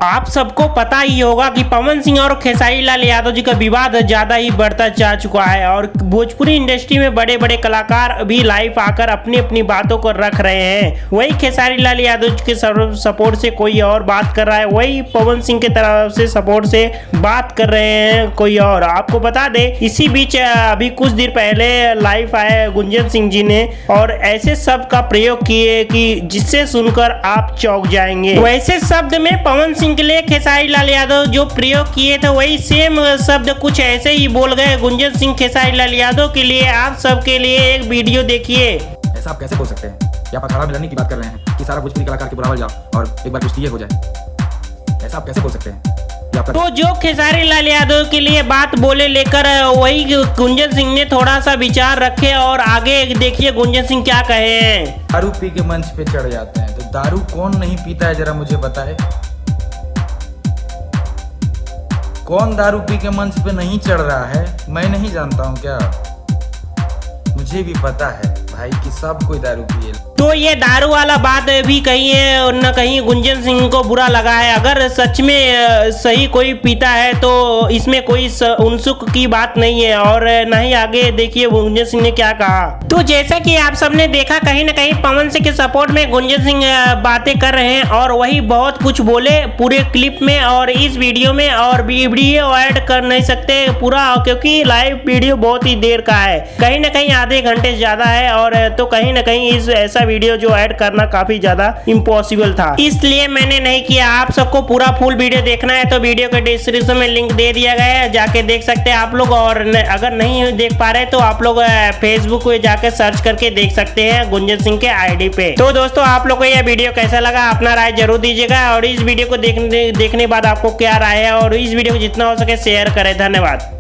आप सबको पता ही होगा कि पवन सिंह और खेसारी लाल यादव जी का विवाद ज्यादा ही बढ़ता जा चुका है और भोजपुरी इंडस्ट्री में बड़े बड़े कलाकार भी लाइव आकर अपनी अपनी बातों को रख रहे हैं। वही खेसारी लाल यादव जी के सपोर्ट से कोई और बात कर रहा है, वही पवन सिंह के तरफ से सपोर्ट से बात कर रहे हैं कोई और। आपको बता दे, इसी बीच अभी कुछ देर पहले लाइव आए गुंजन सिंह जी ने और ऐसे शब्द का प्रयोग किए कि जिससे सुनकर आप चौंक जाएंगे। वैसे शब्द में पवन सिंह के लिए खेसारी लाल यादव जो प्रयोग किए थे वही सेम शब्द कुछ ऐसे ही बोल गए गुंजन सिंह खेसारी लाल यादव के लिए। आप सबके लिए एक वीडियो देखिए। ऐसा आप कैसे बोल सकते हैं? क्या आप अखाड़ा में लड़ने की बात कर रहे हैं कि सारा भोजपुरी कलाकार के बुलावल जाओ और एक बार कुश्ती हो जाए? ऐसा आप कैसे बोल सकते हैं? तो जो खेसारी लाल यादव के लिए बात बोले लेकर वही गुंजन सिंह ने थोड़ा सा विचार रखे और आगे देखिए गुंजन सिंह क्या कहे हैं। दारू पी के मंच पे चढ़ जाते हैं, तो दारू कौन नहीं पीता है जरा मुझे बताए? कौन दारू पी के मंच पे नहीं चढ़ रहा है? मैं नहीं जानता हूँ क्या? मुझे भी पता है भाई कि सब कोई दारू पिए। तो ये दारू वाला बात भी कहीं है और न कहीं गुंजन सिंह को बुरा लगा है। अगर सच में सही कोई पीता है तो इसमें कोई उनसुक की बात नहीं है। और न ही आगे देखिए गुंजन सिंह ने क्या कहा। तो जैसा कि आप सबने देखा, कहीं न कहीं पवन सिंह के सपोर्ट में गुंजन सिंह बातें कर रहे हैं और वही बहुत कुछ बोले पूरे क्लिप में और इस वीडियो में। और वीडियो ऐड कर नहीं सकते पूरा क्योंकि लाइव वीडियो बहुत ही देर का है, कहीं न कहीं आधे घंटे ज्यादा है। और तो कहीं न कहीं इस ऐसा वीडियो जो ऐड करना काफी ज्यादा इम्पॉसिबल था, इसलिए मैंने नहीं किया। आप सबको पूरा फुल वीडियो देखना है तो वीडियो के डिस्क्रिप्शन में लिंक दे दिया गया है, जाके देख सकते हैं आप लोग। और अगर नहीं देख पा रहे तो आप लोग फेसबुक पे जाके सर्च करके देख सकते हैं गुंजन सिंह के आईडी पे। तो दोस्तों, आप लोग को यह वीडियो कैसा लगा अपना राय जरूर दीजिएगा और इस वीडियो को देखने बाद आपको क्या राय है और इस वीडियो को जितना हो सके शेयर करें। धन्यवाद।